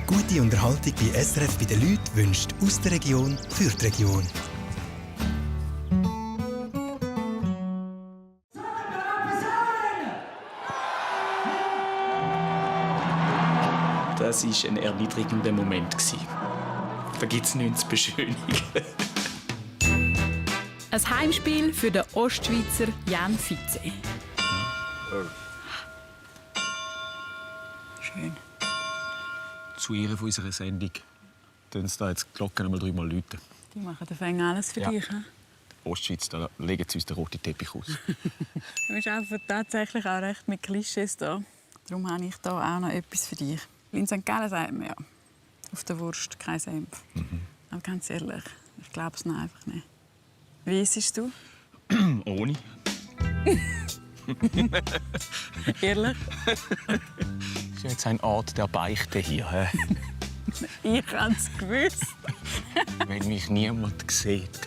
Gute Unterhaltung bei SRF bei den Leuten wünscht aus der Region für die Region. Das war ein erniedrigender Moment. Da gibt es nichts zu beschönigen. Ein Heimspiel für den Ostschweizer Jan Vize. Schön. Zu Ehren unserer Sendung tun sie da jetzt die Glocken einmal 3-mal läuten. Die machen den Fäng alles für dich. He? Ostschweiz, da legen sie uns den roten Teppich aus. Du bist einfach tatsächlich auch recht mit Klischees da. Darum habe ich hier auch noch etwas für dich. In St. Gallen sagt man ja, auf der Wurst kein Senf. Aber ganz ehrlich, ich glaube es einfach nicht. Wie isst du? Ohne. Ehrlich? Das ist jetzt ein Ort der Beichte hier. He? Ich habe es gewusst. Wenn mich niemand sieht,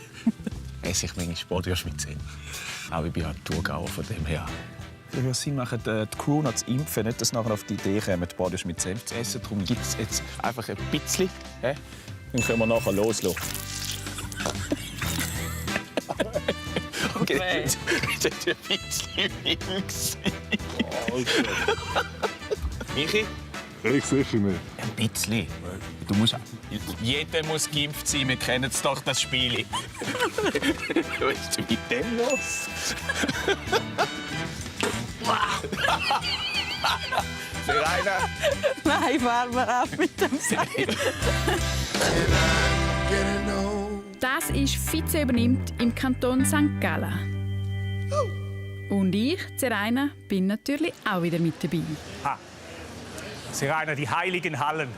esse ich manchmal Bratwurst mit Senf. Auch ich bin ja Thurgauer, von dem her. Ja, sie machen die Crew noch zu impfen, nicht, dass nachher auf die Idee kommen, die Bratwurst mit Senf zu essen. Darum gibt es jetzt einfach ein bisschen. He? Dann können wir nachher loslassen. Okay. Das war ein bisschen wild. Michi? Ich sicher nicht. Ein bisschen. Du musst, jeder muss geimpft sein, wir kennen es doch, das Spiel. Was ist denn mit dem los? Serena? Nein, fahren wir ab mit dem Seil. Das ist Vize übernimmt im Kanton St. Gallen. Und ich, Serena, bin natürlich auch wieder mit dabei. Serena, die heiligen Hallen.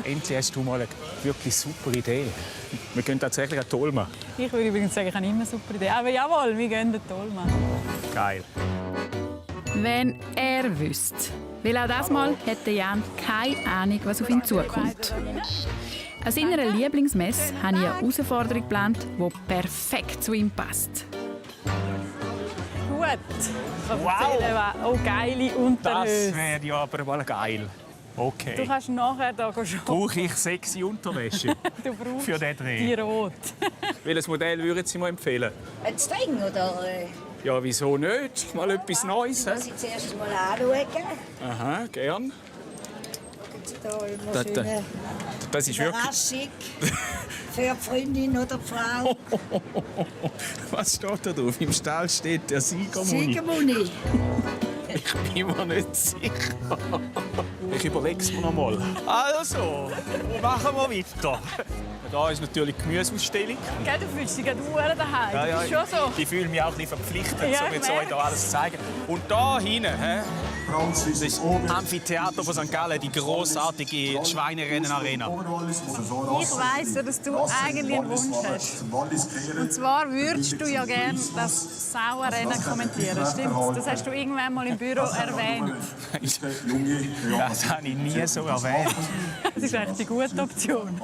Endlich hast du mal eine wirklich super Idee. Wir können tatsächlich einen Toll machen. Ich würde übrigens sagen, ich habe immer eine super Idee. Aber jawohl, wir gehen den Toll machen. Geil. Wenn er wüsste. Weil auch das Mal hätte Jan keine Ahnung, was auf ihn zukommt. An seiner Lieblingsmesse habe ich eine Herausforderung geplant, die perfekt zu ihm passt. Gut. Wow. Oh, geile Unterhose. Das wäre ja aber mal geil. Okay. Du kannst nachher hier shoppen. Brauche ich sexy Unterwäsche Du brauchst für den Dreh? die rot. Welches Modell würden Sie mir empfehlen? Ein String, oder? Ja, wieso nicht? Mal etwas Neues. Muss ich zuerst mal anschauen. Aha, gern. Da immer schöne Das ist wirklich... Überraschung für die Freundin oder die Frau. Was steht da drauf? Im Stall steht der Siegermuni. Siegermuni. Ich bin mir nicht sicher. Ich überlege es mir noch mal. Also, wo machen wir weiter? Da ist natürlich die Gemüseausstellung. Gell, du fühlst dich gerade daheim. Ja, Das ist schon so. Ich fühle mich auch ein bisschen verpflichtet, Ja, um jetzt euch da alles zu zeigen. Und da hinten, das ist das Amphitheater von St. Gallen, die grossartige Schweinerennen-Arena. Ich weiss ja, dass du eigentlich einen Wunsch hast. Und zwar würdest du ja gerne das Sauerrennen kommentieren. Stimmt? Das hast du irgendwann mal im Büro erwähnt. Das habe ich nie so erwähnt. Das ist eigentlich die gute Option.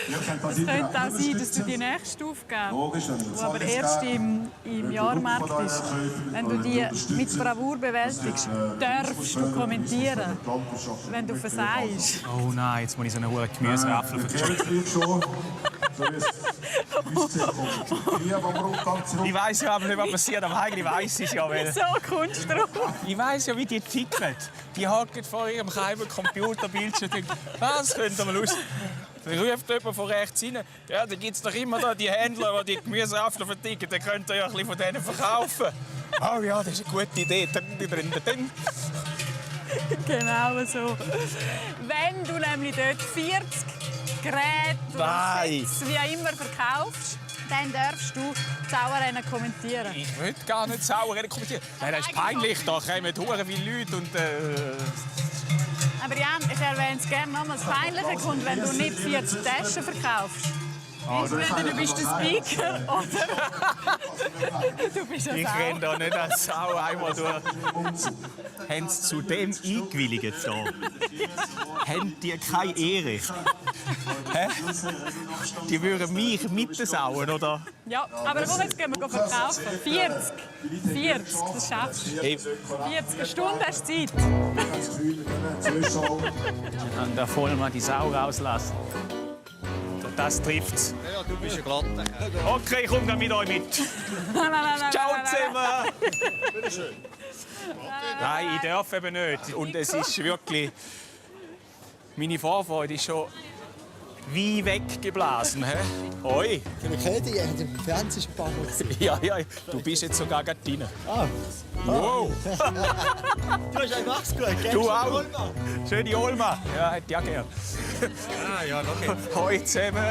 Es könnte auch sein, dass du die nächste Aufgabe, die aber erst im Jahrmarkt ist, wenn du die mit Bravour bewältigst, darfst du kommentieren, wenn du versagst. Oh nein, jetzt muss ich so eine hohe Gemüseraffel verstehen. Ich weiss ja aber nicht, was passiert, aber eigentlich weiss ich es ja. Weil So kommst du drauf. ich weiss ja, wie die ticken. Die hocken vor ihrem geheimen Computerbildschirm und denken, was könnte man Lust. Dann ruft jemand von rechts rein. Ja, da gibt es doch immer da die Händler, die Gemüseaffeln verticken. Dann könnt ihr ja ein bisschen von denen verkaufen. Oh ja, das ist eine gute Idee. Genau so. Wenn du nämlich dort 40 Geräte, wie auch immer, verkaufst, dann darfst du das Sauerrennen kommentieren. Ich will gar nicht Sauerrennen kommentieren. Nein, das ist peinlich. Da kommen hure viele Leute und... Aber Jan, ich erwähne es gerne nochmals. Das Peinliche kommt, wenn du nicht 40 Taschen verkaufst. Entweder du bist der Speaker oder du bist ein Ich Sau. renne da nicht als Sau einmal durch. Haben sie zu dem eingewilligt? So? Haben die keine Ehre? Hä? Die würden mich mitsauen, oder? Ja, aber komm, jetzt gehen wir verkaufen. 40, das schaffst du. 40 Stunden hast du Zeit. An der voll mal die Sau rauslassen. Das trifft's. Ja, du bist ein Glatter. Okay, ich komme mit euch mit. Ciao zusammen. Bitteschön. Nein, ich darf eben nicht. Und es ist wirklich... Meine Vorfreude ist schon wie weggeblasen. Hoi. Ich kenne dich, ich habe im Fernsehen Ja, du bist jetzt sogar gerade drin. Wow. Du hast einen Wachs gut, gell? Du auch. Schöne Olma. Ja, hätte ich auch gern. Ja, okay. Hoi zusammen.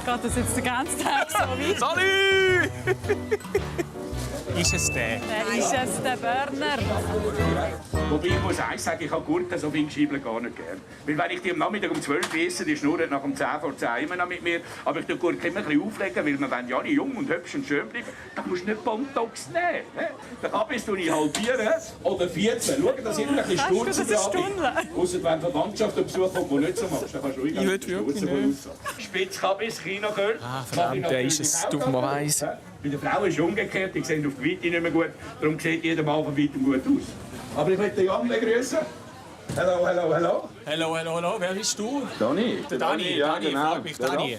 Geht das jetzt den ganzen Tag so weit? Salut! Ist es der? Ist es der Burner? Wobei ich muss eins sagen, ich habe Gurken so Wingscheibeln gar nicht gern. Weil wenn ich die am Nachmittag um 12 Uhr esse, die schnurren nach um 10 vor 10 immer noch mit mir. Aber ich tue die Gurken immer ein bisschen auflegen, weil wir wollen ja alle jung und hübsch und schön bleiben. Da musst du nicht Bontox nehmen. Den Kabis tue ich halbieren oder 14. Schau, dass immer ein bisschen Sturz ist. Ausser wenn Verwandtschaft auf Besuch kommt, die nicht so machst, dann kannst du ruhig Ich will wirklich nicht. Spitzkabis, Kinoköln. Ah, verdammt, der ist es dummerweise. Bei der Frau ist es umgekehrt, die sehen auf die Weite nicht mehr gut. Darum sieht jeder Mann von weitem gut aus. Aber ich möchte den Jan begrüßen. Hallo, hallo, hallo. Hallo, wer bist du? Dani. Der Dani, ja, Dani, genau. freut mich, Dani.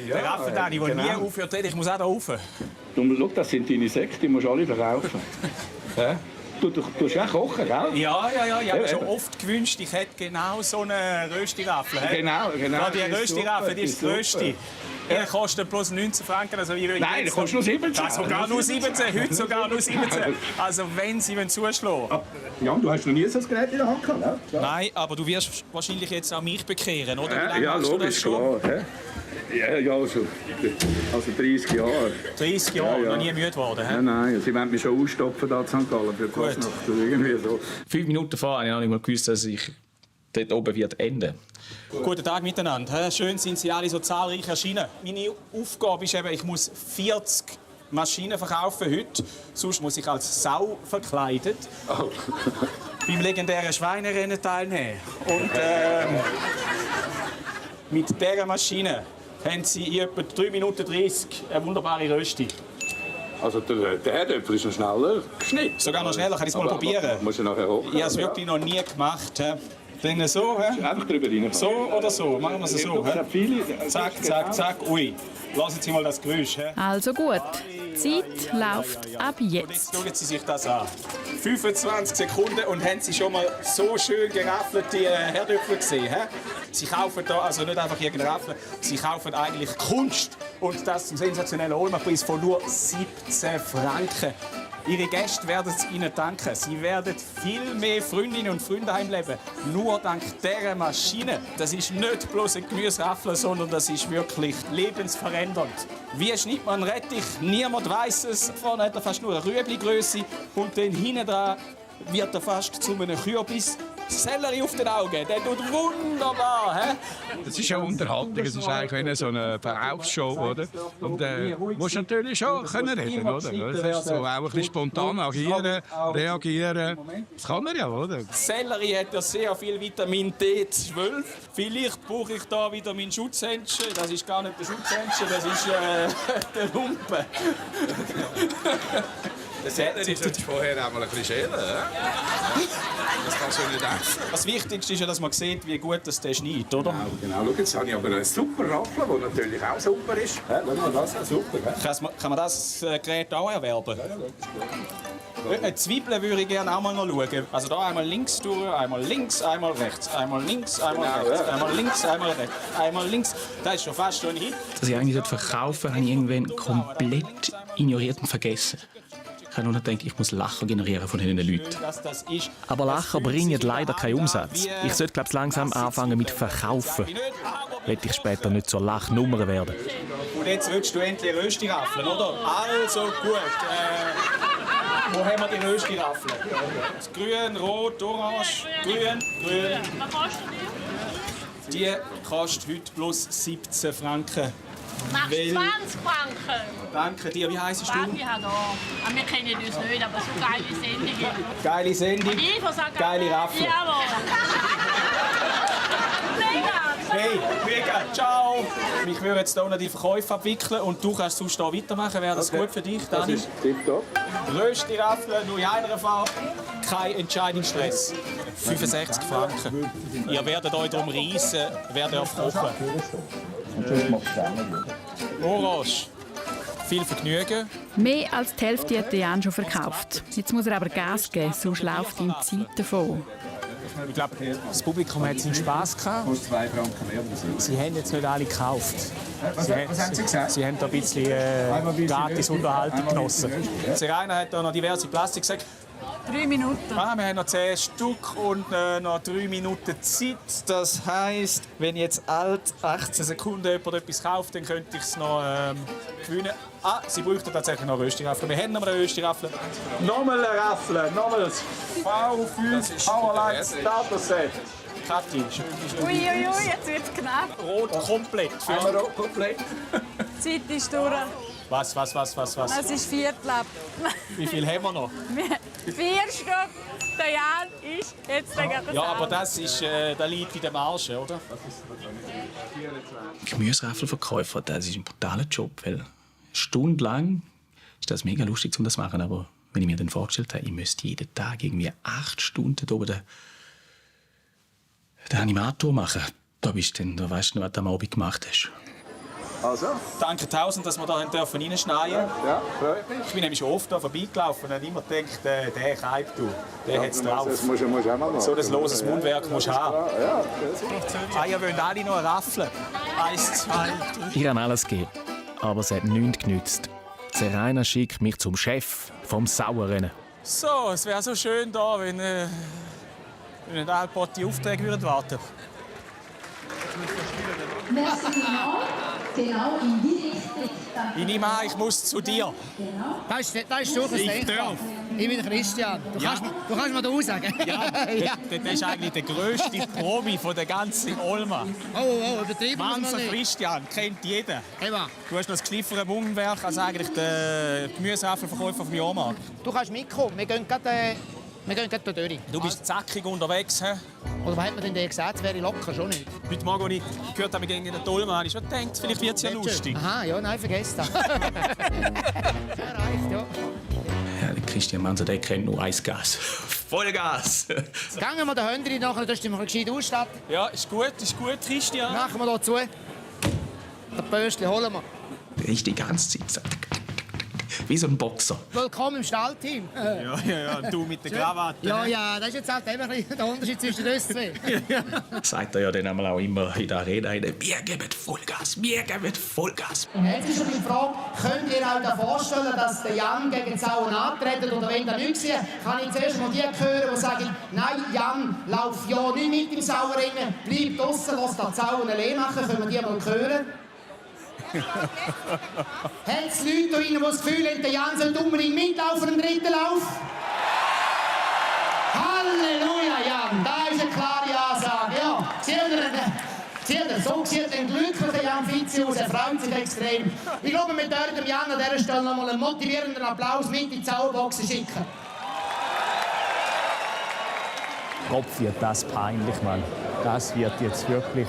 Der Raffel-Dani, der nie aufhört zu reden. Ich muss auch da rauf. Schau, das sind deine Säcke, die musst du alle verkaufen. Hä? Du tust auch kochen, gell? Ja. Ich habe mir schon oft gewünscht, ich hätte genau so eine Rösti-Raffel. Genau. Ja, die Rösti-Raffel, die ist das Größte. Er kostet bloß 19 Franken. Also Nein, der kostet nur 17. Sogar nur 17, heute sogar nur 17. Also wenn Sie zuschlagen. Jan, du hast noch nie so ein Gerät in der Hand gehabt, ne? Nein, aber du wirst wahrscheinlich jetzt auch mich bekehren, oder? Wie lange Ja, machst du das logisch, schon? klar. Ja, also 30 Jahre. 30 Jahre, Ja. noch nie müde geworden. Ja, nein, sie wollen mich schon ausstopfen da in St. Gallen für die Gut. Fasnacht. Irgendwie so. 5 Minuten vorher habe ich noch nicht mal gewusst, dass ich dort oben wird enden. Guten Tag miteinander. Schön sind Sie alle so zahlreich erschienen. Meine Aufgabe ist eben, ich muss 40 Maschinen verkaufen heute. Sonst muss ich als Sau verkleidet beim legendären Schweinerennen teilnehmen. Und mit dieser Maschine haben Sie in etwa 3 Minuten 30 eine wunderbare Rösti. Also der Herdöpfel ist noch schneller geschnitten. Sogar noch schneller, kann ich es mal probieren. Muss ich nachher hoch? Ich habe es wirklich noch nie gemacht. Dann so, Einfach drüber rein. so oder so. Machen wir es so. Es hat viele. Zack. Ui, lassen Sie mal das Geräusch. Also gut, die Zeit läuft ab jetzt. Jetzt schauen Sie sich das an. 25 Sekunden und haben Sie schon mal so schön geraffelte Herdöpfel gesehen? He? Sie kaufen da also nicht einfach irgendeine Raffel, Sie kaufen eigentlich Kunst. Und das zum sensationellen Olma-Preis von nur 17 Franken. Ihre Gäste werden es Ihnen danken. Sie werden viel mehr Freundinnen und Freunde heimleben. Nur dank dieser Maschine. Das ist nicht bloß ein Gemüseraffel, sondern das ist wirklich lebensverändernd. Wie schneidet man einen Rettich? Niemand weiß es. Vorne hat er fast nur eine Rüebli-Grösse und dann hinten dran wird er fast zu einem Kürbis. Sellerie auf den Augen, der tut wunderbar. He? Das ist ja Unterhaltung, es ist eigentlich wie so eine Verkaufsshow, oder? Und musst natürlich schon können reden, oder? Das ist so auch ein bisschen spontan agieren, reagieren. Das kann man ja, oder? Sellerie hat ja sehr viel Vitamin D12. Vielleicht brauche ich da Vitamin Schutzhändchen. Das ist gar nicht der Schutzhändchen, das ist der Lumpen. Das hättest du vorher auch mal ein bisschen schälen, das kannst du nicht essen. Das Wichtigste ist ja, dass man sieht, wie gut das der schneidet, oder? Genau, schau, jetzt habe ich aber einen super Raffel, der natürlich auch super ist. Schau mal, das ist super. Kann man das Gerät auch erwerben? Zwiebeln würde ich gerne auch mal noch schauen. Also da einmal links durch, einmal links, einmal rechts. Einmal links, einmal rechts. Einmal links, einmal rechts. Einmal links. Das ist schon fast schon hin. Dass ich eigentlich verkaufen habe ich irgendwann komplett ignoriert und vergessen. Ich habe nur gedacht, ich muss Lacher generieren von diesen Leuten. Aber Lacher bringen leider keinen Umsatz. Ich sollte, glaube ich, langsam anfangen mit Verkaufen. Will ich später nicht zur Lachnummer werden. Und jetzt willst du endlich Rösti-Raffeln, oder? Also gut. Wo haben wir die Rösti-Raffeln? Grün, Rot, Orange, Grün. Was kostet die? Die kostet heute bloß 17 Franken. Machst 20 Franken? Danke dir. Wie heisst du? Fabian da. Wir kennen uns nicht, aber so geile Sendungen. Geile Sendung. Geile Raffel. Jawohl. Hey, mega. Ciao. Ich würde jetzt hier noch die Verkäufe abwickeln und du kannst sonst hier weitermachen. Wäre das gut für dich, Dani? Das ist tipptopp. Rösti-Raffeln, nur in einer Farbe. kein Entscheidungsstress. 65 Franken. Ihr werdet euch darum reissen, wer darf kochen. Orange. Viel Vergnügen. Mehr als die Hälfte hat Jan schon verkauft. Jetzt muss er aber Gas geben, sonst läuft ihm die Zeit davon. Ich glaube, das Publikum hat seinen Spass gehabt. Sie haben jetzt nicht alle gekauft. Was haben Sie gesagt? Sie haben da ein bisschen gratis Unterhaltung genossen. Serena hat da noch diverse Plastiksäcke. 3 Minuten. Wir haben noch 10 Stück und noch 3 Minuten Zeit. Das heisst, wenn jetzt alt 18 Sekunden jemand etwas kauft, dann könnte ich es noch gewinnen. Sie bräuchten tatsächlich noch Röstigraffel. Wir haben noch eine Röstigraffel. Nochmal eine Raffel, nochmals. V5 Powerlight Starter Set. Kathi, schön. Uiuiui, jetzt wird es knapp. Rot komplett. Einmal rot komplett. Die Zeit ist durch. Was? Es ist Viertel ab. Wie viel haben wir noch? 4 Stück. Der Jan ist jetzt gerade Ja, aber das ist, da liegt in der Marge, oder? Gemüseraffelverkäufer, das ist ein brutaler Job, weil stundenlang ist das mega lustig, um das zu machen, aber wenn ich mir dann vorgestellt habe, ich müsste jeden Tag irgendwie 8 Stunden oben den Animator machen, da weißt du nicht, was du am Abend gemacht hast. Also? Danke tausend, dass wir hier reinschneiden dürfen. Ja, freut mich. Ich bin nämlich schon oft hier vorbeigelaufen und immer gedacht, der Kaib, der hat es drauf. Das musst du auch mal machen. So ein loses Mundwerk musst du haben. Ja, Ihr wollt alle noch eine Raffel. 1, 2, 3. Ich habe alles gegeben, aber es hat nichts genützt. Serena schickt mich zum Chef vom Sauerrennen. So, es wäre so schön da, wenn nicht alle die Aufträge würden warten. Genau in die Richtung. Ich nehme an, ich muss zu dir. Das ist durchaus denkbar. Ich bin Christian. Du kannst mir da aussagen. Ja, das ist eigentlich der grösste Promi von der ganzen Olma. Oh, übertrieben muss man Manser nicht. Christian, kennt jeder. Eva, Du hast noch das geschliffene Mundwerk, also eigentlich der Gemüseapfelverkäufer vom Jahrmarkt. du kannst mitkommen. Wir gehen gerade da durch. Du bist zackig unterwegs. He? Oder was hat man denn da gesagt? Es wäre locker, schon nicht. Heute Morgen, als ich gehört habe, wir gehen in den Dolma, habe ich schon gedacht, vielleicht wird es ja lustig. Aha, ja, nein, vergiss das. Reicht, ja. Ja, der Christian Manser, der kennt nur Eisgas. Vollgas! Gehen wir den Höndri nachher, dass du mal gescheit ausstatten. Ja, ist gut, Christian. Machen wir hier zu. Das Böstchen holen wir. Der ist die ganze Zeit wie so ein Boxer. Willkommen im Stallteam. Ja, und du mit der Krawatte. Ja, das ist jetzt halt immer der Unterschied zwischen uns zwei. Sagt er ja dann einmal auch immer in der Arena, wir geben Vollgas, wir geben Vollgas. Jetzt ist die Frage, könnt ihr euch vorstellen, dass der Jan gegen Zaun antreten oder wenn das nicht war, kann ich zuerst mal die hören, die sagen, nein, Jan, lauf ja nicht mit im Sauerringen, bleib draussen, lass den Zaun allein machen, können wir die mal hören? Hat es Leute da drin, die das Gefühl haben, der Jan sollte unbedingt mitlaufen im dritten Lauf? Halleluja, Jan, da ist eine klare Ansage. Ja, so sieht ein glücklicher Jan Fitzi aus, er freut sich extrem. Ich glaube, wir dürfen dem Jan an dieser Stelle noch mal einen motivierenden Applaus mit in die Zauberboxen schicken. Kopf wird das peinlich, Mann. Das wird jetzt wirklich...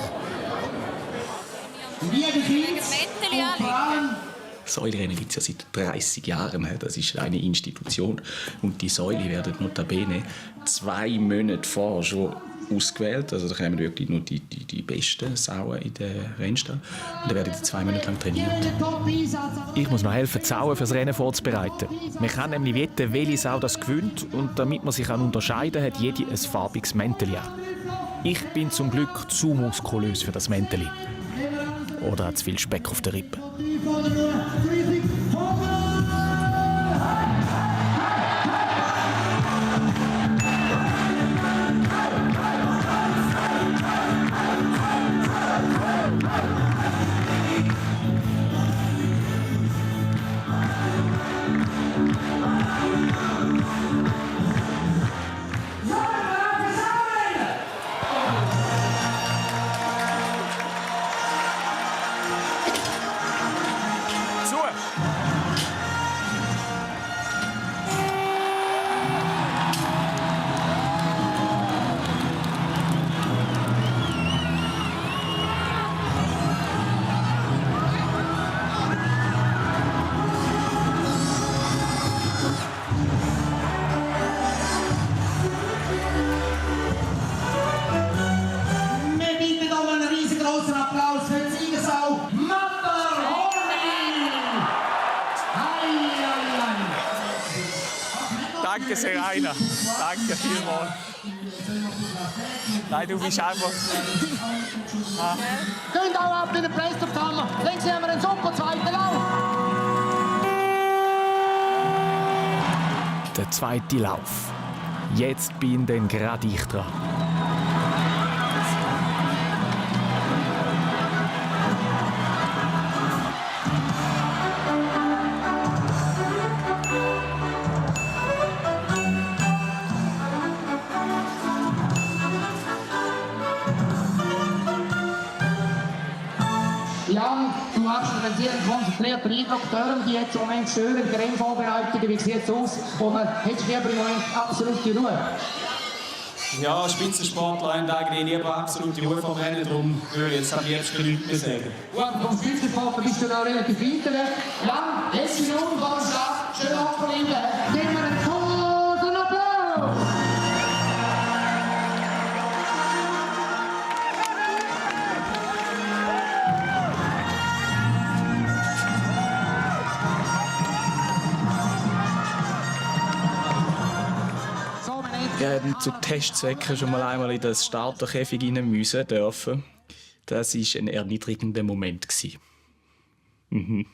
Liebe Kids und Frauen, Säulerennen gibt es ja seit 30 Jahren. Das ist eine Institution. Und die Säule werden notabene 2 Monate vorher schon ausgewählt. Also da kommen wirklich nur die besten Sauen in den Rennstall. Und da werden die 2 Monate lang trainiert. Ich muss noch helfen, die Sauen fürs Rennen vorzubereiten. Man kann nämlich wetten, welche Sau das gewinnt. Und damit man sich unterscheiden kann, hat jede ein farbiges Mäntel an. Ich bin zum Glück zu muskulös für das Mäntel. Oder hat zu viel Speck auf der Rippe? Danke, Seraina. Danke vielmals. Nein, du bist einfach... Geht auch ab in den Preisdruckhammer. Links haben wir einen super zweiten Lauf. Der zweite Lauf. Jetzt bin dann gerade ich dran. Jan, du hast einen sehr konzentrierten Eindruck. Dürfen die jetzt im Moment stören in der Rennvorbereitung? Wie sieht es aus? Oder hättest du lieber im Moment absolute Ruhe? Ja, Spitzensportler haben eigentlich lieber absolute Ruhe vom Rennen, darum würde ich jetzt am liebsten nichts mehr sagen. Und vom Spitzensportler bist du da relativ weit weg. Jan, jetzt in Ruhe, schön abverlieben. Geben wir einen großen Applaus! Wir hätten zu Testzwecken schon mal einmal in das Starterkäfig rein müssen dürfen. Das war ein erniedrigender Moment. Mhm.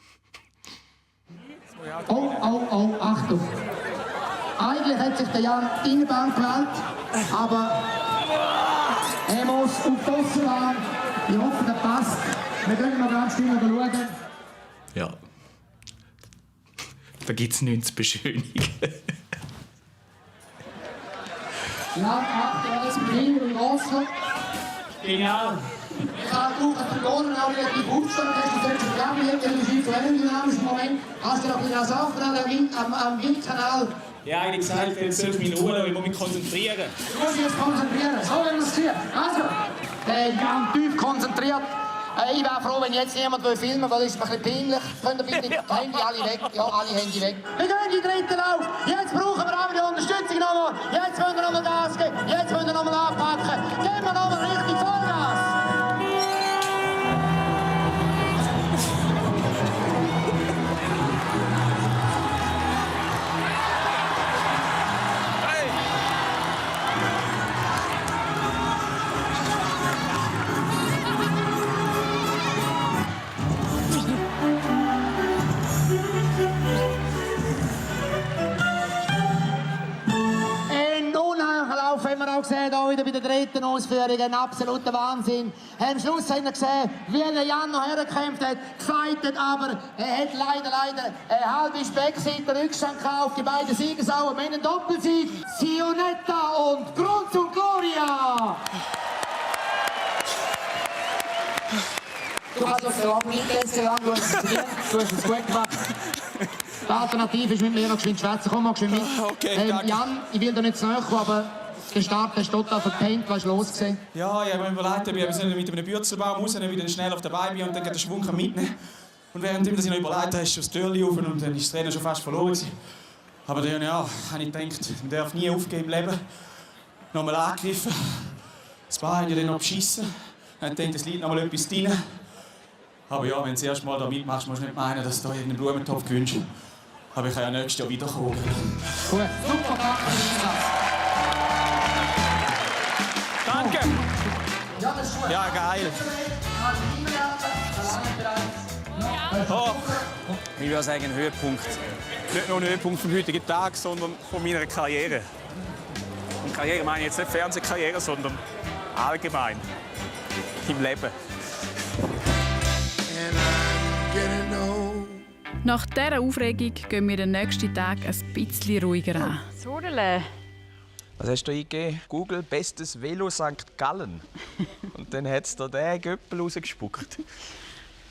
Oh, Achtung! Eigentlich hat sich der Jan die Innenbahn gewählt, aber er muss auf die Aussenbahn. Ich hoffe, das passt. Wir können mal ganz schnell schauen. Ja. Da gibt es nichts zu beschönigen. Jan, aktuelles Beginn im Wasser. Genau. Ich habe auch verloren, auch relativ aufgestanden. Du sollst es glauben, ich habe viel zu aerodynamischen Moment. Hast du noch ein bisschen Sachen am Windkanal? Ja, eigentlich gesagt, jetzt soll ich mich in Ruhe lassen, ich muss mich konzentrieren. Du musst dich jetzt konzentrieren, so wie wir es sehen. Also, Jan, tief konzentriert. Ich wäre froh, wenn jetzt niemand filmen will, weil es ist ein bisschen peinlich. Könnt ihr bitte die Handy alle weg? Ja, alle Handy weg. Wir gehen in den dritten Lauf. Jetzt brauchen wir aber die Unterstützung nochmal. Jetzt wollen wir nochmal Gas geben. Jetzt wollen wir nochmal anpacken. Geben wir nochmal richtig Vollgas. Haben wir auch gesehen, hier wieder bei der dritten Ausführung, ein absoluter Wahnsinn. Am Schluss haben wir gesehen, wie der Jan noch hergekämpft hat, gefightet, aber er hat leider eine halbe Speckseite Rückstand gekauft, die beiden Siegersauer, wir haben einen Doppelsieg, Sionetta und Grund und Gloria. Du hast das auch nicht letzte Lang, du hast es gut gemacht. Die Alternative ist mit mir noch geschwind schwätzen, komm mal geschwind mit. Okay, Jan, ich will dir nicht zu nahe kommen, aber der Start hast du total verpennt, was ist los gewesen? Ja, ich habe mir überlegt, wir sollen mit einem Bürzelbaum raus, dann wieder schnell auf der Beine bin und dann den Schwung mitnehmen. Und während ich noch überlegt habe, ist schon das Türchen auf und dann ist das Rennen schon fast verloren. Aber dann habe ich gedacht, man darf nie aufgeben im Leben. Nochmal angegriffen, das Bein dann noch beschissen. Dann denkt es liegt noch mal etwas drin. Aber ja, wenn du das erste Mal da mitmachst, musst du nicht meinen, dass du da irgendeinen Blumentopf gewünscht. Aber ich kann ja nächstes Jahr wiederkommen. Gut, super, Danke! Ja, das ist gut. Ja, geil. Oh, ich würde sagen, ein Höhepunkt. Nicht nur ein Höhepunkt vom heutigen Tag, sondern von meiner Karriere. Und Karriere meine ich jetzt nicht Fernsehkarriere, sondern allgemein. Im Leben. Nach dieser Aufregung gehen wir den nächsten Tag ein bisschen ruhiger an. Sodele. Was hast du eingegeben? Google bestes Velo St. Gallen. Und dann hat es da den Göppel rausgespuckt.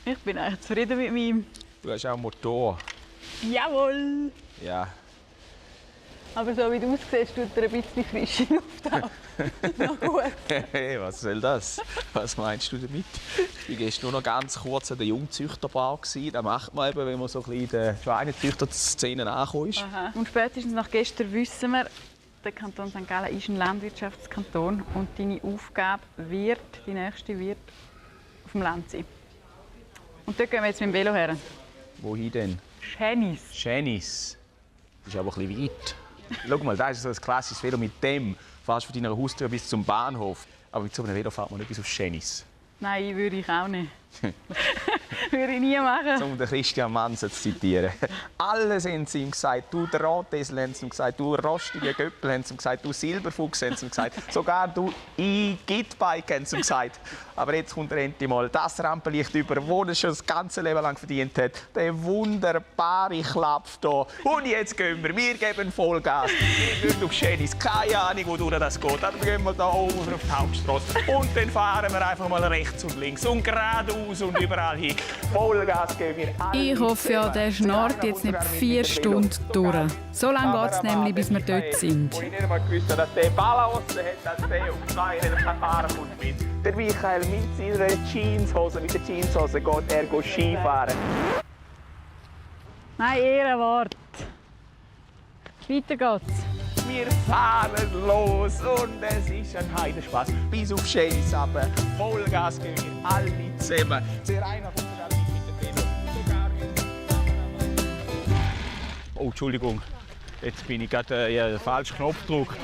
Ich bin eigentlich zufrieden mit meinem. Du hast auch einen Motor. Jawohl! Ja. Aber so wie du aussiehst, tut er ein bisschen frische Luft auf. Noch gut. Hey, was soll das? Was meinst du damit? Ich war nur noch ganz kurz an der Jungzüchterbar. Das macht man eben, wenn man so ein bisschen in der Schweinezüchterszene angekommen ist. Aha. Und spätestens nach gestern wissen wir, der Kanton St. Gallen ist ein Landwirtschaftskanton und deine Aufgabe wird, die nächste wird, auf dem Land sein. Und dort gehen wir jetzt mit dem Velo her. Wohin denn? Schänis. Schänis. Das ist aber ein bisschen weit. Schau mal, das ist so ein klassisches Velo. Mit dem fährst du von deiner Haustür bis zum Bahnhof. Aber mit so einem Velo fährt man nicht bis auf Schenis. Nein, würde ich auch nicht. Würde ich nie machen. Um den Christian Mann zu zitieren. Alle haben sie ihm gesagt. Du, der Drahtesel, haben sie ihm gesagt. Du, rostige Göppel, haben sie ihm gesagt. Du, Silberfuchs, haben sie ihm gesagt. Sogar du, Gitbike, haben sie ihm gesagt. Aber jetzt kommt er endlich mal das Rampenlicht über, das er schon das ganze Leben lang verdient hat. Der wunderbare Klapp hier. Und jetzt gehen wir. Wir geben Vollgas. Wir gehen auf Schenis. Keine Ahnung, wodurch das geht. Aber wir gehen mal hier oben auf die Hauptstrasse. Und dann fahren wir einfach mal rechts und links und geradeaus und überall hin. Vollgas geben wir. Ich hoffe ja, der schnarrt jetzt nicht 4 Stunden durch. So lange geht es nämlich, bis wir dort sind. Ich nicht einmal gewusst, dass der Ballaussen hat, dass der auf 2 Rädern fahren kommt mit. Der Michael mit seiner Jeanshose, mit der Jeanshose geht er Skifahren. Nein, Ehrenwort. Weiter geht's. Wir fahren los und es ist ein Heidenspaß. Bis auf Schenis runter. Vollgas geben wir alle zusammen. Sehr einfach und mit dem Velo. Oh, Entschuldigung. Jetzt bin ich gerade den falschen Knopfdruck.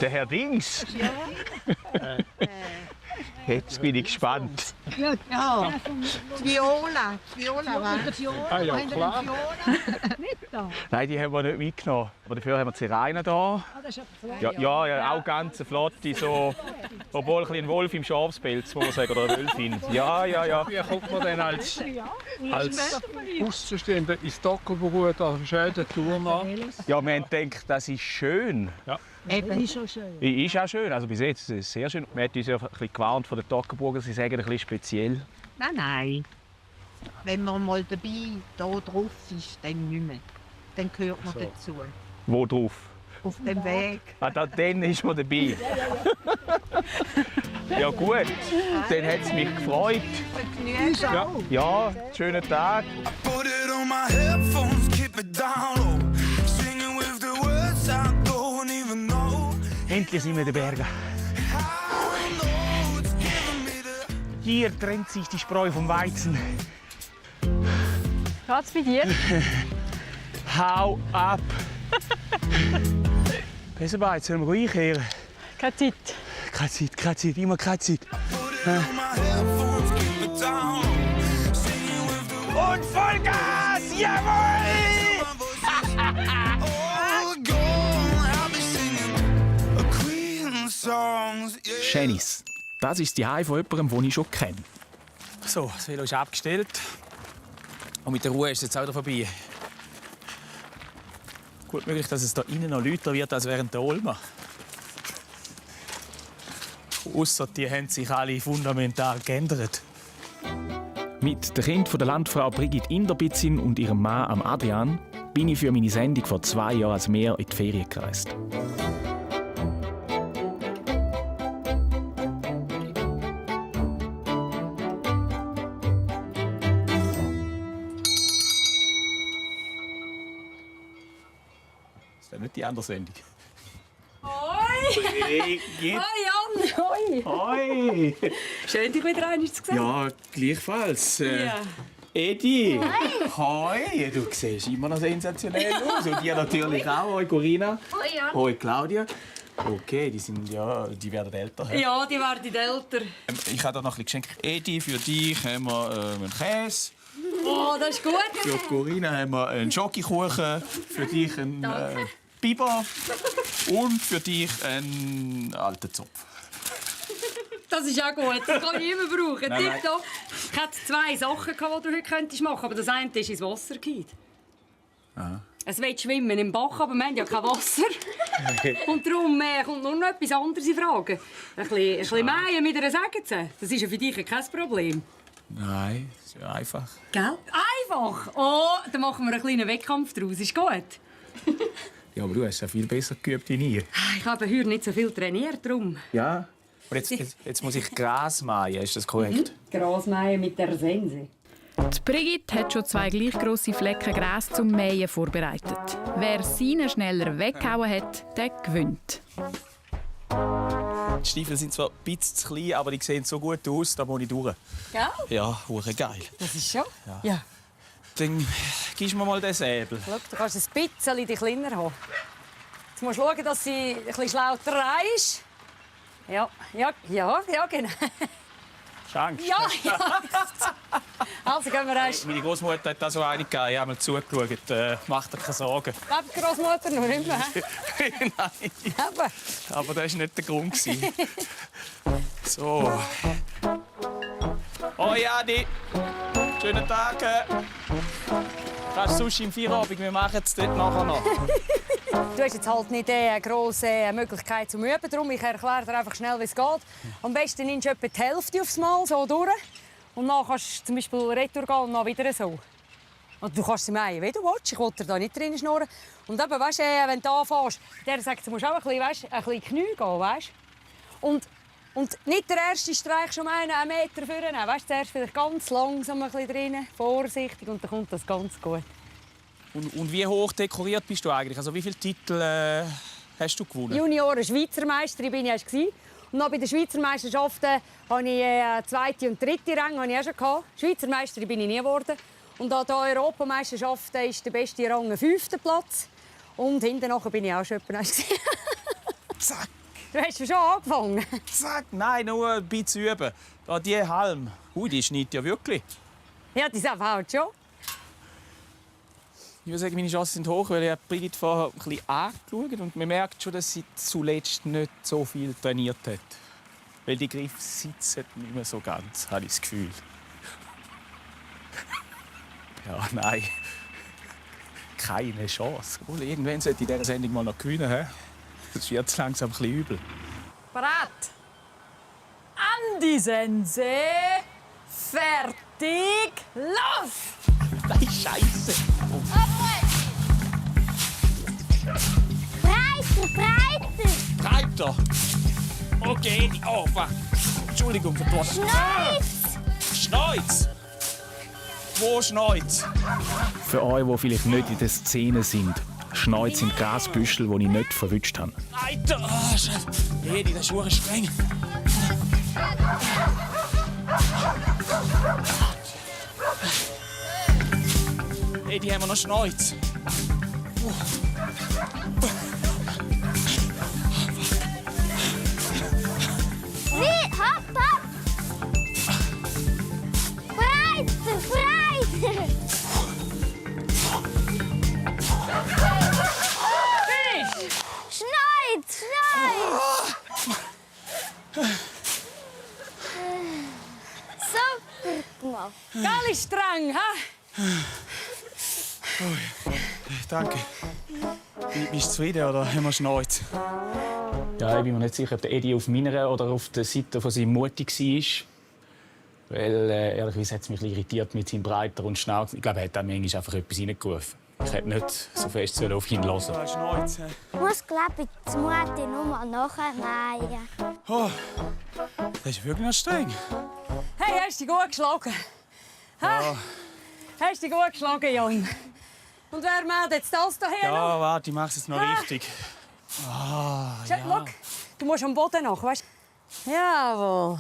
Der Herr Dings. Jetzt bin ich gespannt. Ja, die Viola. Ah ja, klar. Nein, die haben wir nicht mitgenommen. Aber dafür haben wir die Sirene hier. Ja, auch ganz flotte, so, obwohl ein Wolf im Schafspelz, muss man sagen, oder eine Wölfin. Ja. Wie kommt man denn als Außenstehender ins Toggenburg da schöne Tour nach? Ja, wir haben gedacht, das ist schön. Ja. Eben. Ist schon schön. Ist auch schön, also bis jetzt ist es sehr schön. Wir haben uns ja ein bisschen gewarnt von den Toggenburger, sie sagen ein bisschen speziell. Nein. Wenn man mal dabei hier drauf ist, dann nicht mehr. Dann gehört man dazu. Wo drauf? Auf dem Weg. Dann ist man dabei. Ja gut, dann hat es mich gefreut. Ja, schönen Tag. Endlich sind wir in den Bergen. Hier trennt sich die Spreu vom Weizen. Geht's bei dir? Hau ab! Besser bei, jetzt sollen wir einkehren. Keine Zeit. Keine Zeit, immer keine Zeit. Und Vollgas! Jawohl! Schenis. Das ist die Heim von jemandem, den ich schon kenne. So, das Velo ist abgestellt. Und mit der Ruhe ist es jetzt auch wieder vorbei. Gut möglich, dass es da innen noch lauter wird als während der Olma. Ausser die haben sich alle fundamental geändert. Mit den Kindern der Landfrau Brigitte Inderbitzin und ihrem Mann Adrian bin ich für meine Sendung vor 2 Jahren als Meer in die Ferien gereist. Das ist nicht die andere Sendung. Hoi! Hey, Hoi, Jan! Hoi! Hoi! Schön, dich wieder einmal zu sehen. Ja, gleichfalls. Ja. Edi! Hoi! Du siehst immer noch sensationell aus. Und ihr natürlich auch. Hoi, Corinna. Hoi, Jan. Hoi, Claudia. Okay, die werden älter. Ja, die werden älter. Ich habe da noch ein bisschen Geschenk. Edi, für dich haben wir einen Käse. Oh, das ist gut. Für Corinna haben wir einen Schokokuchen. Für dich einen Biber. Und für dich einen alten Zopf. Das ist auch gut. Das kann ich immer brauchen. Nein. Tipptopp. Ich hatte 2 Sachen, die du heute machen könntest, aber das eine ist ins Wasser gefallen. Aha. Es will schwimmen im Bach, aber wir haben ja kein Wasser. Okay. Und darum kommt nur noch etwas anderes in Frage. Ein bisschen mähen mit einer Säge. Das ist ja für dich kein Problem. Nein, ist ja einfach. Gell? Einfach? Oh, dann machen wir einen kleinen Wettkampf daraus. Ist gut? Ja, aber du hast ja viel besser geübt als ich. Ich habe heute nicht so viel trainiert, darum. Ja. Aber jetzt muss ich Gras mähen, ist das korrekt? Gras mähen mit der Sense. Die Brigitte hat schon 2 gleich grosse Flecken Gras zum Mähen vorbereitet. Wer seine schneller weggehauen hat, der gewinnt. Die Stiefel sind zwar ein bisschen zu klein, aber die sehen so gut aus, da muss ich durch. Gell? Ja, hure geil. Das ist schon. Ja. Dann gibst du mir mal den Säbel. Schau, du kannst ein bisschen die kleiner haben. Jetzt musst du schauen, dass sie ein bisschen lauter drehst. Ja, genau. Angst. Ja. Also gehen wir erst. Meine Großmutter hat da so eine gegeben. Ich habe mal zugeschaut. Mach dir keine Sorgen. Lebt die Großmutter noch nicht mehr? Nein. Eben. Aber das war nicht der Grund. So. Oh Jani. Schönen Tag. Kannst du Sushi im Feierabend? Wir machen es dort nachher noch. Du hast jetzt halt nicht eine grosse Möglichkeit zum Üben. Darum ich erkläre dir einfach schnell, wie es geht. Am besten nimmst du etwa die Hälfte aufs Mal so durch. Und dann kannst du zum Beispiel retour gehen und dann wieder so. Und du kannst sie meinen, wie du willst. Ich will dir da nicht drin schnurren. Und eben, weißt, wenn du anfängst, der sagt, du musst auch ein bisschen Knie gehen, weißt? Und nicht der erste Streich schon einen Meter vornehmen. Weißt, zuerst vielleicht ganz langsam ein bisschen drin, vorsichtig, und dann kommt das ganz gut. Und wie hoch dekoriert bist du eigentlich? Also wie viele Titel hast du gewonnen? Junioren Schweizer Meisterin bin ich. Und dann bei den Schweizer Meisterschaften hatte ich zweite und dritte Rang auch schon. Schweizer Meisterin bin ich nie geworden. Und an der Europameisterschaft ist der beste Rang ein 5. Platz. Und hinten bin ich auch schon jemand. Zack! Du hast schon angefangen. Zack! Nein, nur ein bisschen üben. Da die Halm. Die schneidet ja wirklich. Ja, die sind halt schon. Ich würde sagen, meine Chancen sind hoch, weil ich Brigitte vorher ein bisschen angeschaut und man merkt schon, dass sie zuletzt nicht so viel trainiert hat. Weil die Griffe sitzen nicht mehr so ganz, habe ich das Gefühl. Ja, nein. Keine Chance. Obwohl, irgendwann sollte ich in dieser Sendung mal noch gewinnen. He? Das wird jetzt langsam ein bisschen übel. Bereit? Andi Sense. Fertig. Los! Nein, Scheiße! Breiter! Breiter! Okay, oh, fuck. Entschuldigung für das. Schneuz! Wo Schneuz? Für euch, die vielleicht nicht in der Szene sind, Schneuz sind Grasbüschel, die ich nicht verwünscht habe. Alter! Oh, Scheiße! Edi, das ist verdammt streng. Edi, haben wir noch Schneuz? Wie? Hopp, hopp! Breiter, breiter! Schneid, schneid! Super gemacht. Geil streng, ha? Danke. Bist du zufrieden oder haben wir Schneuz? Ja, ich bin mir nicht sicher, ob der Edi auf meiner oder auf der Seite von seinem Mutti war. Weil, ehrlicherweise hat es mich irritiert mit seinem Breiter und Schnauz. Ich glaube, er hat da manchmal einfach etwas reingerufen. Ich hätte nicht so fest auf ihn hören sollen. Ich muss, glaube ich, die Mutti nur mal nachmähen. Oh, das ist wirklich noch streng. Hey, hast du dich gut geschlagen? Ja. Hast du dich gut geschlagen, Jan? Und wer meldet jetzt das hierher? Ja, warte, ich mache es jetzt noch richtig. Ah, Schau, ja. du musst am Boden nach, weißt du? Jawohl.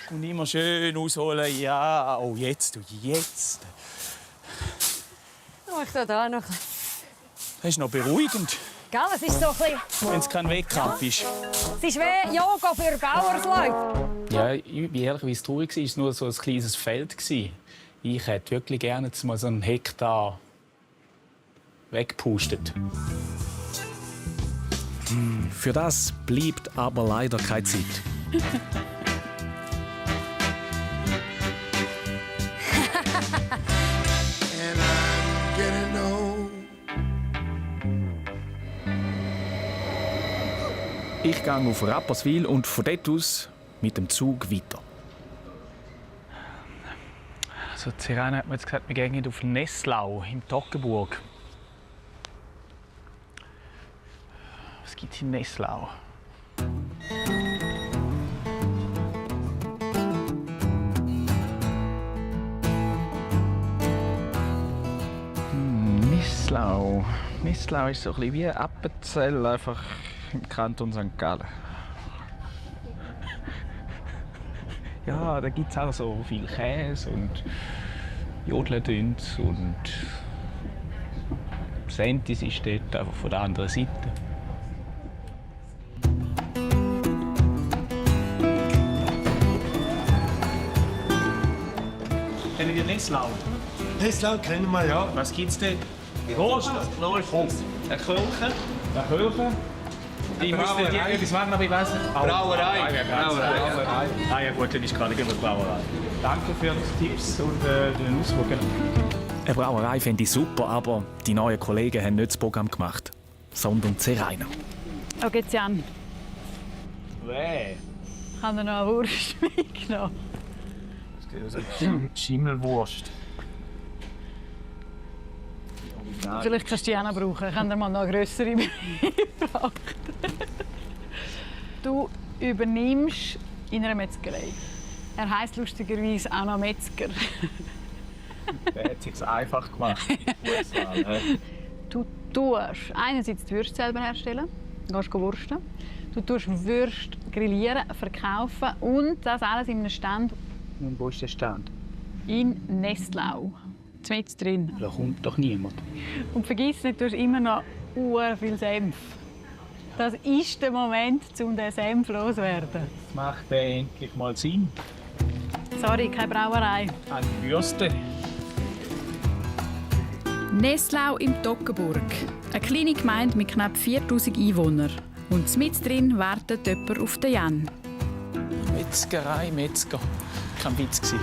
Und immer schön ausholen. Ja, oh, jetzt, jetzt. Oh, ich tue da noch. Das ist noch beruhigend, Gell, es ist so ein bisschen... wenn es kein Wettkampf ist. Es ist wie Yoga für Bauersleute. Ja, ich bin ehrlich, wie es traurig war, es war nur so ein kleines Feld. Ich hätte wirklich gerne jetzt mal so einen Hektar weggepustet. Für das bleibt aber leider keine Zeit. Ich gehe auf Rapperswil und von dort aus mit dem Zug weiter. Also die Sirene hat mir jetzt gesagt, wir gehen auf Nesslau im Toggenburg. Was gibt es in Nesslau? Nesslau. Nesslau ist so ein bisschen wie Appenzell, einfach im Kanton St. Gallen. Ja, da gibt es auch so viel Käse und Jodeln und Sentis ist dort einfach von der anderen Seite. Kennen ihr Nesslau? Nesslau kennen wir, ja. Was gibt's denn? Prost! Prost! Ein Kölchen. Ich müsste dir etwas machen, aber ich weiß nicht. Brauerei. Ah ja gut, dann ist gerade immer Brauerei. Danke für die Tipps und den Ausflug. Eine Brauerei finde ich super, aber die neuen Kollegen haben nicht das Programm gemacht, sondern Zerainer. Oh, geht's an. Weh. Ich habe noch eine Wurst mitgenommen. Schimmelwurst. Vielleicht kannst du die auch noch brauchen. Ich habe dir mal noch eine grössere mitgebracht. Du übernimmst in einer Metzgerei. Er heisst lustigerweise auch noch Metzger. Der hat es sich einfach gemacht. Du tust einerseits die Würste selber herstellen, gehst wursten. Du tust Würste grillieren, verkaufen und das alles in einem Stand. Und wo ist der Stand? In Nesslau. Mit drin. Da kommt doch niemand. Und vergiss nicht, du hast immer noch viel Senf. Das ist der Moment, um den Senf loszuwerden. Das macht endlich mal Sinn. Sorry, keine Brauerei. Eine Bürste. Nesslau im Toggenburg. Eine kleine Gemeinde mit knapp 4000 Einwohnern. Und mit drin wartet jemand auf den Jan. Metzgerei, Metzger. Kein Witz gewesen.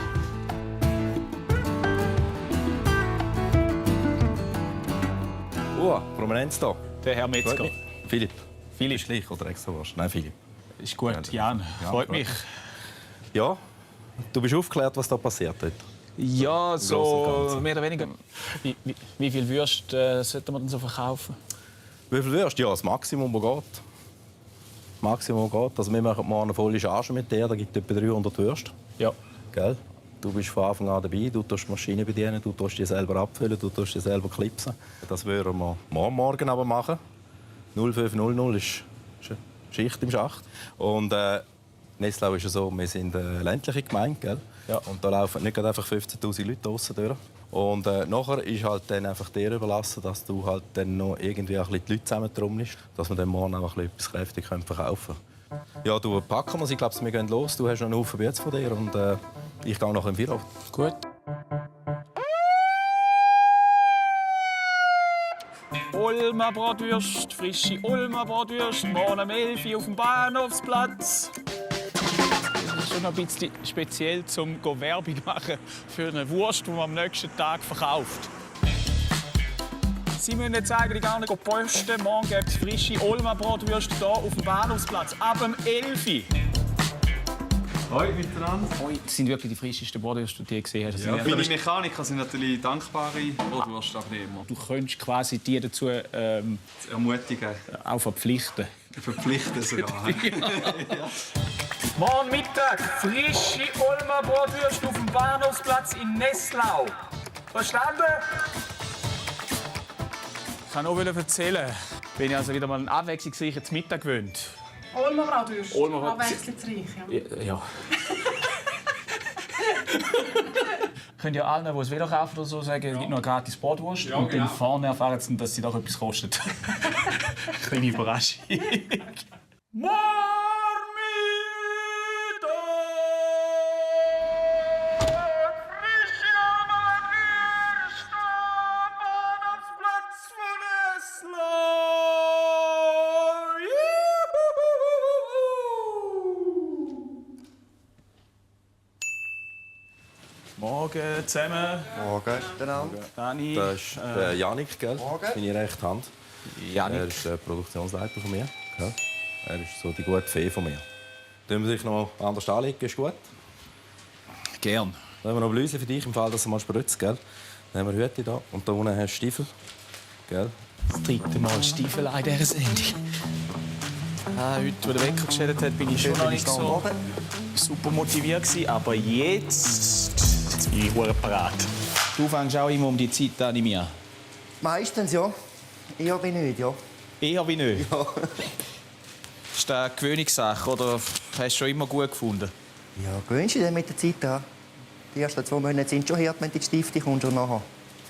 Prominenz da. Der Herr Metzger. Philipp. Philipp. Ist gleich oder extra Wurst? Nein, Philipp. Ist gut, Jan. Freut mich. Ja, du bist aufgeklärt, was da passiert heute. Ja, so mehr oder weniger. Wie viel Würste sollten wir denn so verkaufen? Wie viel Würste? Ja, das Maximum, das geht. Maximum geht. Also wir machen morgen eine volle Charge mit dir. Da gibt es etwa 300 Würste. Ja. Gell? Du bist von Anfang an dabei. Du tust die Maschine bedienen, du tust die selber abfüllen, du tust die selber klipsen. Das würden wir morgen aber machen. 05:00 ist Schicht im Schacht. Und Nesslau ist ja so, wir sind eine ländliche Gemeinde, gell? Ja. Und da laufen nicht einfach 15'000 Leute draussen durch. Und nachher ist halt dann einfach dir überlassen, dass du halt dann noch irgendwie ein bisschen die Leute zusammentrommelst, dass wir dann morgen auch etwas kräftig verkaufen können. Ja, du packen wir. Ich glaube, wir gehen los. Du hast noch einen Haufen Bütze von dir und ich gehe nachher im Feierabend. Gut. Ulmer Bratwürst, frische Ulmer Bratwürst, morgen um 11 Uhr auf dem Bahnhofsplatz. Das ist schon ein bisschen speziell, um Werbung machen für eine Wurst, die man am nächsten Tag verkauft. Sie müssen jetzt eigentlich gar nicht posten. Morgen gibt es frische Ulmer Bratwürste hier auf dem Bahnhofsplatz. Ab dem 11 Uhr. Hoi miteinander. Hoi, das sind wirklich die frischesten Bratwürste, die du je gesehen hast. Ja, viele Mechaniker sind natürlich dankbare Bratwurstabnehmer. Du könntest quasi die dazu ermutigen. Auch verpflichten. Verpflichten sogar. Ja. Morgen Mittag frische Ulmer Bratwürste auf dem Bahnhofsplatz in Nesslau. Verstanden? Ich kann noch erzählen, bin ich also wieder mal ein abwechslungsreiches Mittag gewöhnt. Ulmer Bratwürste. Abwechslungsreich, ja. Könnt ihr allen, die es wieder kaufen oder so, sagen, es gibt noch eine gratis Bratwurst. Ja, und dann vorne erfahren sie, dass sie doch etwas kostet. Kleine Überraschung. Morgen zusammen. Morgen. Dani. Das ist der Janik, gell? Meine rechte Hand. Janik. Er ist der Produktionsleiter von mir. Gell? Er ist so die gute Fee von mir. Können wir sich noch anders anlegen? Ist gut? Gern. Dann haben wir noch Blüse für dich, im Fall, dass du mal spritzt. Gell? Dann haben wir Hüte hier. Und da unten hast du Stiefel. Gell? Das dritte Mal Stiefel in dieser Sendung. Heute, wo der Wecker gestellt hat, bin ich schon noch nicht so super motiviert gewesen. Aber jetzt bin ich parat. Du fängst auch immer um die Zeit an, mir. Meistens ja. Eher wie nicht, ja. Eher wie nicht? Ja. Ist das eine Gewöhnungssache oder hast du schon immer gut gefunden? Ja, gewöhnst du dich mit der Zeit an? Die ersten 2 Monate sind schon hart, wenn du in die Stifte kommst und nachher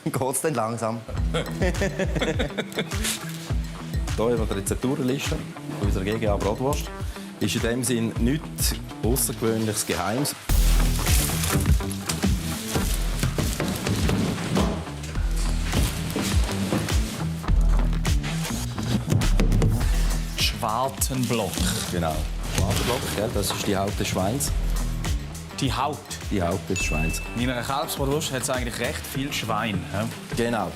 geht es dann langsam. Hier haben wir die Rezepturenliste unserer GGA Bratwurst. Ist in dem Sinn nichts Außergewöhnliches, Geheimes. Schwartenblock. Genau. Schwartenblock, gell? Das ist die Haut des Schweins. Die Haut? Die Haut des Schweins. In einer Kalbsbratwurst hat es eigentlich recht viel Schwein. Ja? Genau.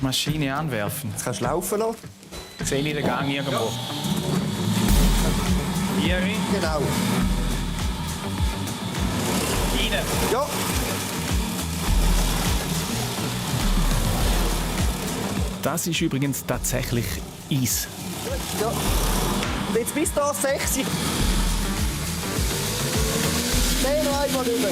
Maschine anwerfen. Jetzt kannst du laufen lassen. Sehe ich den Gang irgendwo? Hier rein? Genau. Rein? Ja. Das ist übrigens tatsächlich Eis. Ja. Und jetzt bist du da 6. Nein, noch einmal rüber.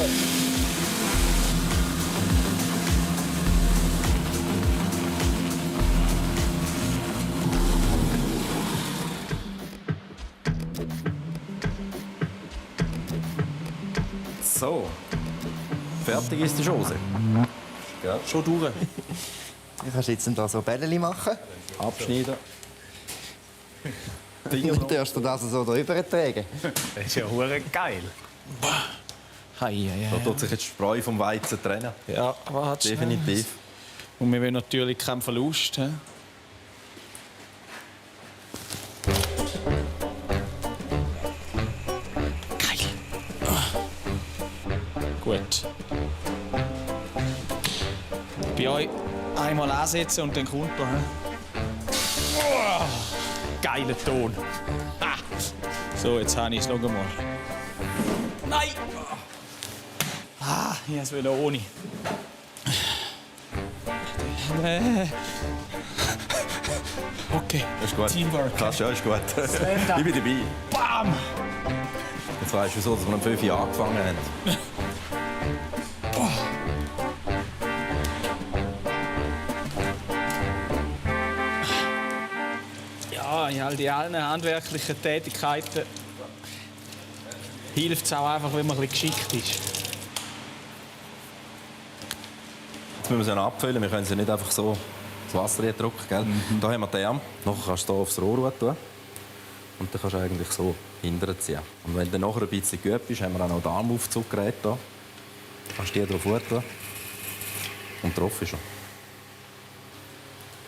So. Fertig ist die Chose. Ja. Schon durch. Du kannst jetzt da so Bällchen machen. Abschneiden. Und darfst du das so drüber tragen. Das ist ja hure geil. Da tut sich jetzt die Spreu vom Weizen trennen. Ja, warte. Definitiv. Und wir wollen natürlich keinen Verlust. He? Geil. Gut. Bei euch einmal ansetzen und dann kommt er. Oh, geiler Ton. Ah. So, jetzt habe ich es noch einmal. Nein! Ah, ich wollte es ohne. Okay. Das ist gut. Teamwork. Kannst ja, ist gut. Stand-up. Ich bin dabei. Bam! Jetzt weißt du, wieso dass wir um 5 Uhr angefangen haben. Ja, in all die allen handwerklichen Tätigkeiten hilft es auch einfach, wenn man ein bisschen geschickt ist. Jetzt müssen wir sie noch abfüllen. Wir können sie nicht einfach so das Wasser drücken. Gell? Da haben wir den Arm. Nachher kannst du hier aufs Rohr tun. Und dann kannst du eigentlich so hinterher ziehen. Und wenn du nachher ein bisschen geübt bist, haben wir auch noch ein Armaufzuggerät hier. Kannst du die drauf tun. Und drauf ist er.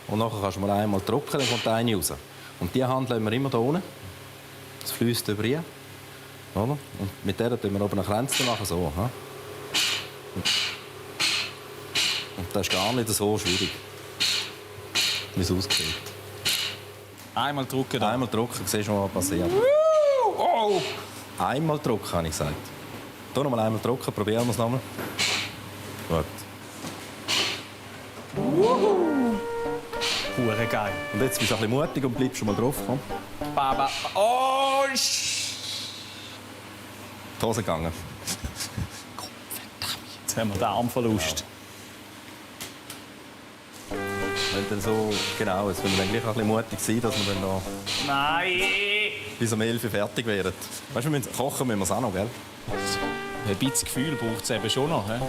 Und nachher kannst du mal einmal drücken, dann kommt der eine raus. Und diese Hand lassen wir immer hier unten. Das fließt über hier. Oder? Und mit der tun wir oben einen Kränzchen machen. So. Und das ist gar nicht so schwierig, wie es aussieht. Einmal drücken. Einmal drücken, siehst du, was passiert. Oh. Einmal drücken, habe ich gesagt. Hier noch mal einmal drücken, probieren wir es nochmal. Gut. Hure geil. Und jetzt bist du ein bisschen mutig und bleibst schon mal drauf. Komm. Baba. Oh! Die Hose gegangen. Jetzt haben wir den Armverlust. Wenn dann so, genau, jetzt wollen wir dann gleich ein bisschen mutig sein, dass wir dann noch Nein! bis um 11 Uhr fertig werden. Weißt du, kochen müssen wir es auch noch, gell? Ein bisschen Gefühl braucht es eben schon noch. He?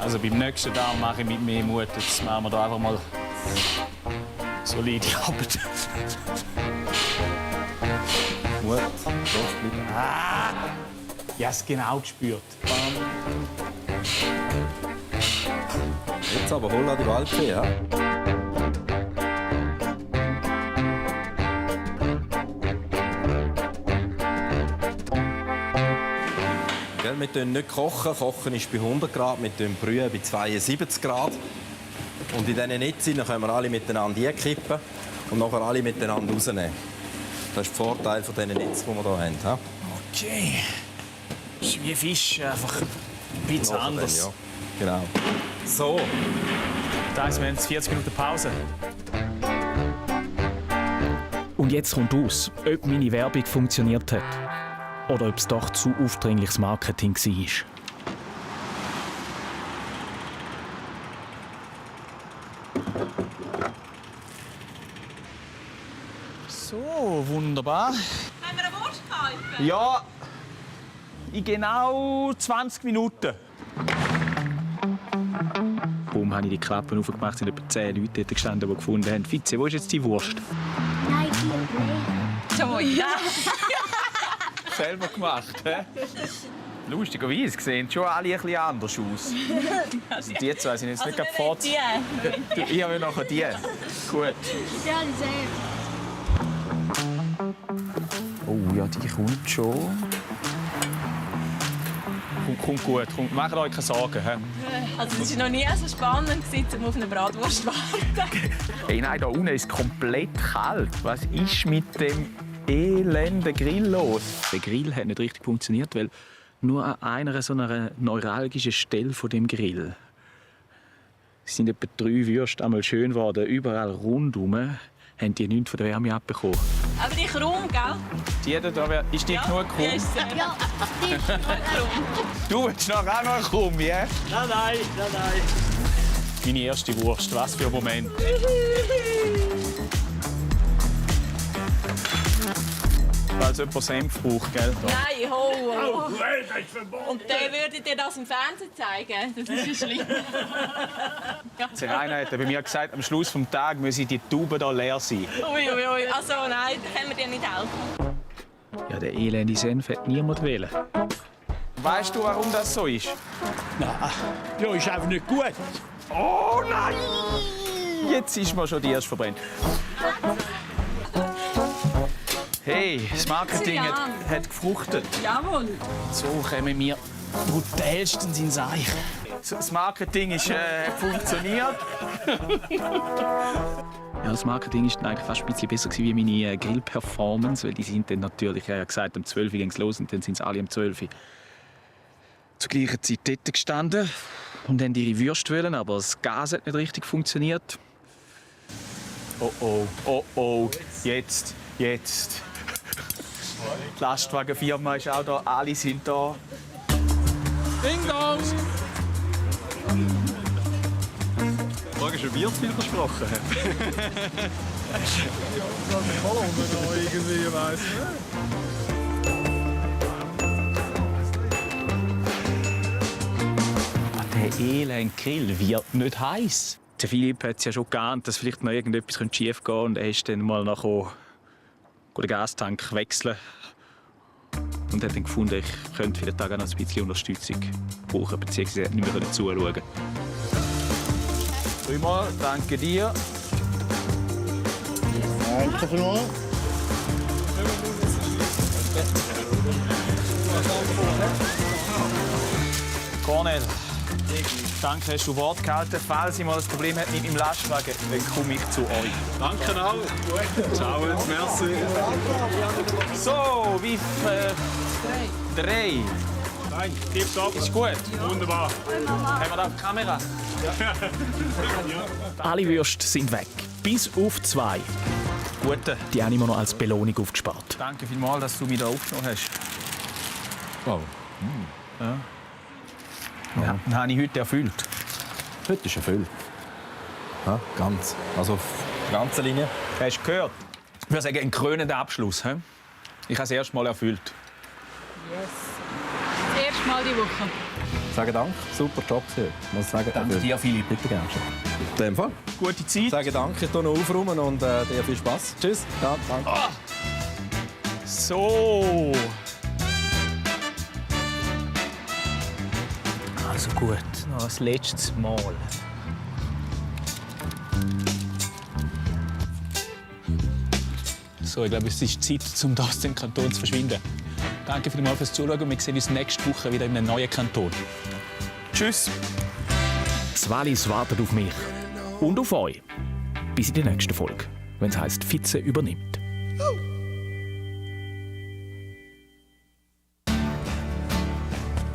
Also beim nächsten Tag mache ich mit mehr Mut. Jetzt machen wir da einfach mal solide Arbeit. Mut, drauf bleiben. Ah! Ich habe es genau gespürt. Jetzt aber hol an die Waldfee, ja? Gell, wir tun nicht kochen. Kochen ist bei 100 Grad, wir tun brühen bei 72 Grad. Und in diesen Netzen können wir alle miteinander einkippen und nachher alle miteinander rausnehmen. Das ist der Vorteil von diesen Netzen, die wir hier haben. Ja? Okay. Das ist wie Fisch, einfach ein bisschen anders. Ja. Genau. So. Das heisst, wir haben jetzt 40 Minuten Pause. Und jetzt kommt aus, ob meine Werbung funktioniert hat. Oder ob es doch zu aufdringliches Marketing war. So. So, wunderbar. Haben wir eine Wurst gehabt? Ja, in genau 20 Minuten. Boom, habe ich die Klappe aufgemacht, es sind etwa 10 Leute dort gestanden, die gefunden haben: Fitze, wo ist jetzt die Wurst? Nein, die so, ja. Selber gemacht, hä? Lustigerweise sehen schon alle ein bisschen anders aus. Also die zwei sind jetzt nicht gerade fort. Ich habe nachher die. Gut. Ja, die sehen. Oh ja, die kommt schon. Kommt gut. Macht euch keine Sorgen. He? Also es war noch nie so spannend, um auf eine Bratwurst zu warten. Hey, nein, da unten ist es komplett kalt. Was ist mit dem elenden Grill los? Der Grill hat nicht richtig funktioniert, weil nur an einer so einer neuralgischen Stelle von dem Grill es sind etwa 3 Würste einmal schön geworden. Überall rundherum haben die nichts von der Wärme abbekommen. Aber die krumm, gell? Die da ist die genug krumm? Ja, die ist krumm. Du willst noch auch noch krumm, ja? Nein. Meine erste Wurst, was für ein Moment. Falls jemand Senf braucht, gell? Nein, ho. Und der würde dir das im Fernsehen zeigen. Das ist ja schlimm. Der eine hat bei mir gesagt, am Schluss des Tages müsse die Tube hier leer sein. Ui. Also nein, können wir dir nicht helfen. Ja, der elende Senf hat niemand wählen. Weißt du, warum das so ist? Nein, ja, ist einfach nicht gut. Oh nein! Jetzt ist mir schon die erste verbrennt. Hey, das Marketing hat gefruchtet. Jawohl. So kommen wir brutalstens ins Eich. Das Marketing hat funktioniert. Ja, das Marketing war eigentlich fast ein bisschen besser wie meine Grill-Performance, weil die sind dann natürlich, ja gesagt, um 12 Uhr ging es los und dann sind sie alle um 12 Uhr zur gleichen Zeit dort gestanden und haben ihre Würste wollen, aber das Gas hat nicht richtig funktioniert. Oh, jetzt. Die Lastwagenfirma ist auch da, alle sind da. Ding Dong! Die Frage ist, ob ihr zu viel versprochen habt. irgendwie, weiss Der elende Grill wird nicht heiß. Der Philipp hat es ja schon geahnt, dass vielleicht noch irgendetwas schief gehen könnte. Und er ist dann mal nachher den Gastank wechseln. Und hat dann gefunden, ich könnte für den Tag auch noch ein bisschen Unterstützung brauchen, beziehungsweise nicht mehr zuschauen. Prima, danke dir. Danke vielmals. Cornel, danke, hast du Wort gehalten. Falls ich mal ein Problem habe mit meinem Lastwagen, dann komme ich zu euch. Danke auch. Ciao, merci. So, wie 3. Nein, tipptopp. Ist gut. Wunderbar. Haben wir da die Kamera? Alle Würste sind weg. Bis auf 2. Gute. Die habe ich mir noch als Belohnung aufgespart. Danke vielmals, dass du mich da aufgenommen hast. Oh. Ja. Ja, das habe ich heute erfüllt. Heute ist erfüllt. Ja, ganz. Also auf der ganzen Linie. Hast du gehört? Ich würde sagen, ein krönender Abschluss. He? Ich habe es erst mal erfüllt. Yes. Das erste Mal die Woche. Sage Dank. Super Job gewesen. Muss sagen. Danke dir, Philipp. Bitte gerne. In dem Fall. Gute Zeit. Sage Danke, ich tue noch aufräumen und dir viel Spaß. Tschüss. Ja, danke. Oh. So. Also gut, noch das letzte Mal. So, ich glaube, es ist Zeit, um aus dem Kanton zu verschwinden. Danke vielmals fürs Zuschauen und wir sehen uns nächste Woche wieder in einem neuen Kanton. Tschüss! Das Wallis wartet auf mich und auf euch. Bis in die nächste Folge, wenn es heisst Fitze übernimmt.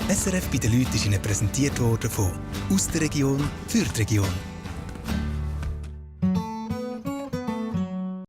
SRF bei den Leuten ist Ihnen präsentiert worden von «Aus der Region für die Region».